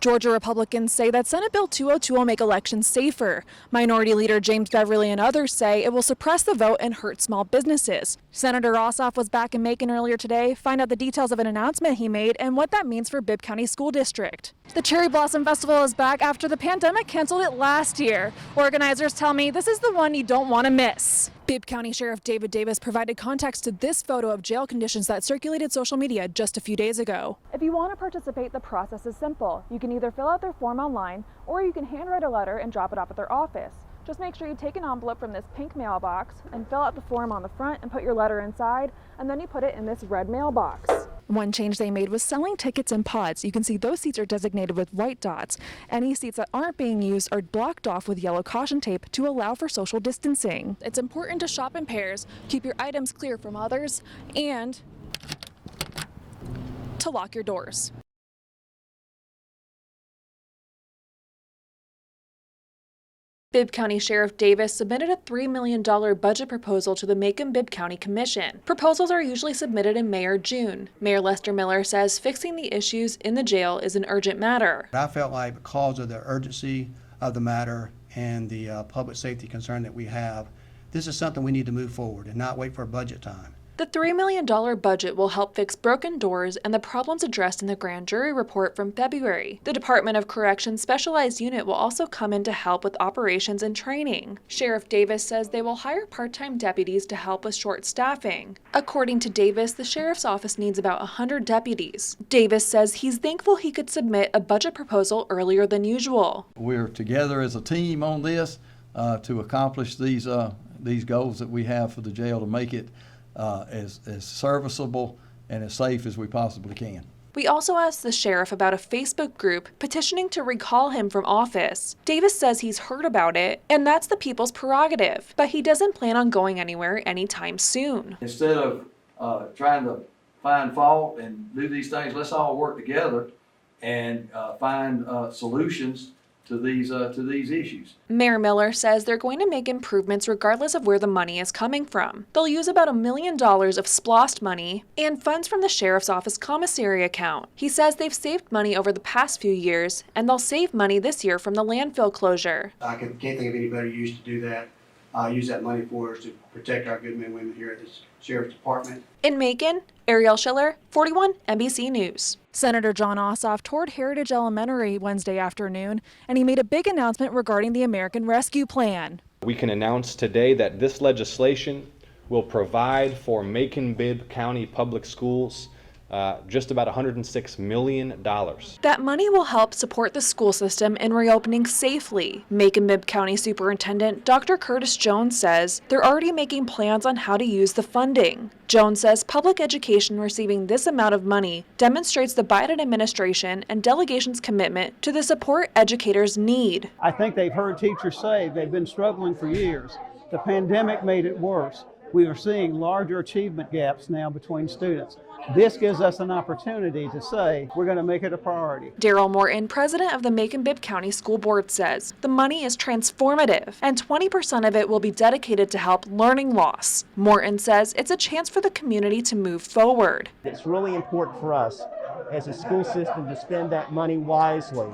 Georgia Republicans say that Senate Bill 202 will make elections safer. Minority Leader James Beverly and others say it will suppress the vote and hurt small businesses. Senator Ossoff was back in Macon earlier today. Find out the details of an announcement he made and what that means for Bibb County School District. The Cherry Blossom Festival is back after the pandemic canceled it last year. Organizers tell me this is the one you don't want to miss. Bibb County Sheriff David Davis provided context to this photo of jail conditions that circulated social media just a few days ago. If you want to participate, the process is simple. You can either fill out their form online or you can handwrite a letter and drop it off at their office. Just make sure you take an envelope from this pink mailbox and fill out the form on the front and put your letter inside, and then you put it in this red mailbox. One change they made was selling tickets in pods. You can see those seats are designated with white dots. Any seats that aren't being used are blocked off with yellow caution tape to allow for social distancing. It's important to shop in pairs, keep your items clear from others, and to lock your doors. Bibb County Sheriff Davis submitted a $3 million budget proposal to the Macon-Bibb County Commission. Proposals are usually submitted in May or June. Mayor Lester Miller says fixing the issues in the jail is an urgent matter. I felt like because of the urgency of the matter and the public safety concern that we have, this is something we need to move forward and not wait for budget time. The $3 million budget will help fix broken doors and the problems addressed in the grand jury report from February. The Department of Corrections Specialized Unit will also come in to help with operations and training. Sheriff Davis says they will hire part-time deputies to help with short staffing. According to Davis, the sheriff's office needs about 100 deputies. Davis says he's thankful he could submit a budget proposal earlier than usual. We're together as a team on this to accomplish these goals that we have for the jail to make it as serviceable and as safe as we possibly can. We also asked the sheriff about a Facebook group petitioning to recall him from office. Davis says he's heard about it, and that's the people's prerogative, but he doesn't plan on going anywhere anytime soon. Instead of trying to find fault and do these things, let's all work together and find solutions to these issues. Mayor Miller says they're going to make improvements regardless of where the money is coming from. They'll use about $1 million of SPLOST money and funds from the sheriff's office commissary account. He says they've saved money over the past few years, and they'll save money this year from the landfill closure. I can't think of any better use to do that. Use that money for us to protect our good men and women here at the Sheriff's Department. In Macon, Ariel Schiller, 41 NBC News. Senator John Ossoff toured Heritage Elementary Wednesday afternoon, and he made a big announcement regarding the American Rescue Plan. We can announce today that this legislation will provide for Macon-Bibb County Public Schools just about $106 million. That money will help support the school system in reopening safely. Macon-Bibb County Superintendent Dr. Curtis Jones says they're already making plans on how to use the funding. Jones says public education receiving this amount of money demonstrates the Biden administration and delegation's commitment to the support educators need. I think they've heard teachers say they've been struggling for years. The pandemic made it worse. We are seeing larger achievement gaps now between students. This gives us an opportunity to say we're going to make it a priority. Daryl Morton, president of the Macon-Bibb County School Board, says the money is transformative and 20% of it will be dedicated to help learning loss. Morton says it's a chance for the community to move forward. It's really important for us as a school system to spend that money wisely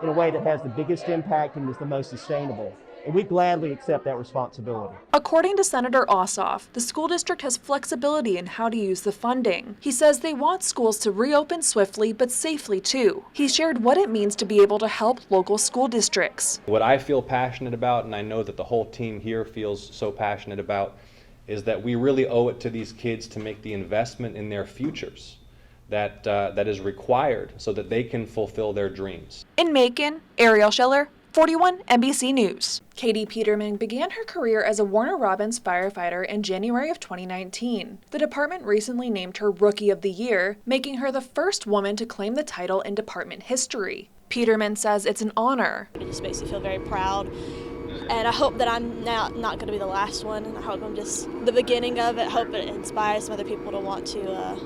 in a way that has the biggest impact and is the most sustainable. And we gladly accept that responsibility. According to Senator Ossoff, the school district has flexibility in how to use the funding. He says they want schools to reopen swiftly but safely too. He shared what it means to be able to help local school districts. What I feel passionate about, and I know that the whole team here feels so passionate about, is that we really owe it to these kids to make the investment in their futures that is required so that they can fulfill their dreams. In Macon, Ariel Schiller, 41 NBC News. Katie Peterman began her career as a Warner Robins firefighter in January of 2019. The department recently named her Rookie of the Year, making her the first woman to claim the title in department history. Peterman says it's an honor. It just makes me feel very proud, and I hope that I'm not going to be the last one, and I hope I'm just the beginning of it. I hope it inspires some other people to want to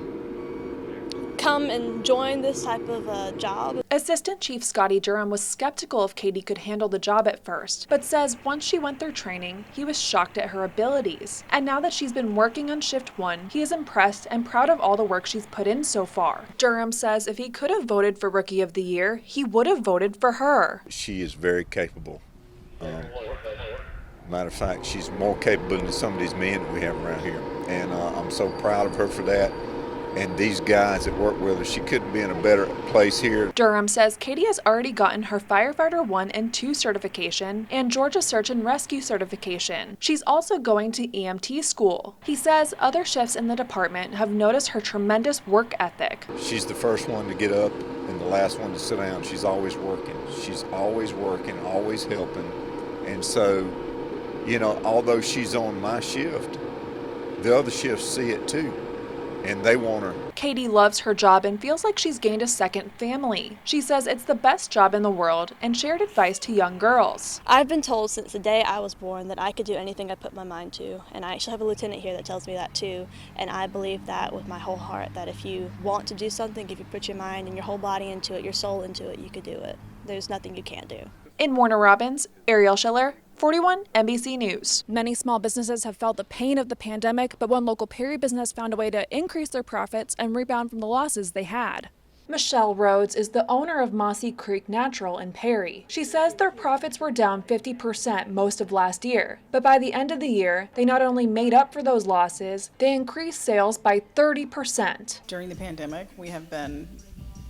come and join this type of job. Assistant Chief Scotty Durham was skeptical if Katie could handle the job at first, but says once she went through training, he was shocked at her abilities. And now that she's been working on shift 1, he is impressed and proud of all the work she's put in so far. Durham says if he could have voted for Rookie of the Year, he would have voted for her. She is very capable. Matter of fact, she's more capable than some of these men that we have around here. And I'm so proud of her for that. And these guys that work with her, she couldn't be in a better place here. Durham says Katie has already gotten her Firefighter 1 and 2 certification and Georgia Search and Rescue certification. She's also going to EMT school. He says other chefs in the department have noticed her tremendous work ethic. She's the first one to get up and the last one to sit down. She's always working. She's always working, always helping. And so, you know, although she's on my shift, the other shifts see it too. And they want her. Katie loves her job and feels like she's gained a second family. She says it's the best job in the world and shared advice to young girls. I've been told since the day I was born that I could do anything I put my mind to, and I actually have a lieutenant here that tells me that too, and I believe that with my whole heart, that if you want to do something, if you put your mind and your whole body into it, your soul into it, you could do it. There's nothing you can't do. In Warner Robins, Ariel Schiller, 41 NBC News. Many small businesses have felt the pain of the pandemic, but one local Perry business found a way to increase their profits and rebound from the losses they had. Michelle Rhodes is the owner of Mossy Creek Natural in Perry. She says their profits were down 50% most of last year, but by the end of the year, they not only made up for those losses, they increased sales by 30%. During the pandemic, we have been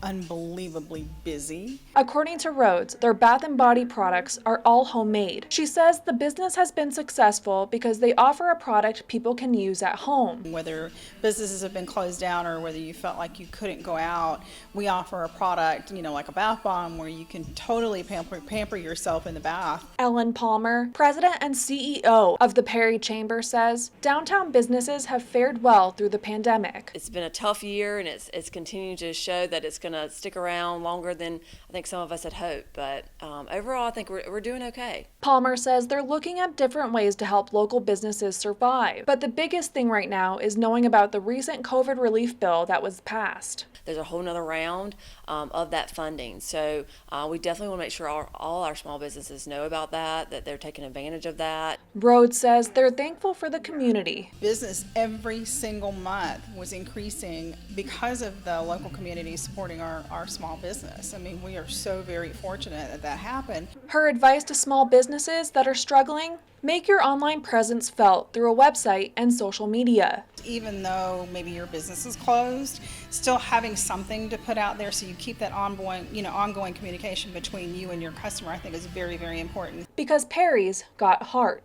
unbelievably busy. According to Rhodes, their bath and body products are all homemade. She says the business has been successful because they offer a product people can use at home. Whether businesses have been closed down or whether you felt like you couldn't go out, we offer a product, you know, like a bath bomb where you can totally pamper yourself in the bath. Ellen Palmer, president and CEO of the Perry Chamber, says downtown businesses have fared well through the pandemic. It's been a tough year and it's continuing to show that it's going to stick around longer than I think some of us had hoped, but overall I think we're doing okay. Palmer says they're looking at different ways to help local businesses survive, but the biggest thing right now is knowing about the recent COVID relief bill that was passed. There's a whole nother round of that funding, so we definitely want to make sure all our small businesses know about that they're taking advantage of that. Rhodes says they're thankful for the community. Business every single month was increasing because of the local community supporting our small business. I mean, we are so very fortunate that happened. Her advice to small businesses that are struggling: make your online presence felt through a website and social media. Even though maybe your business is closed, still having something to put out there so you keep that ongoing communication between you and your customer, I think is very, very important. Because Perry's got heart.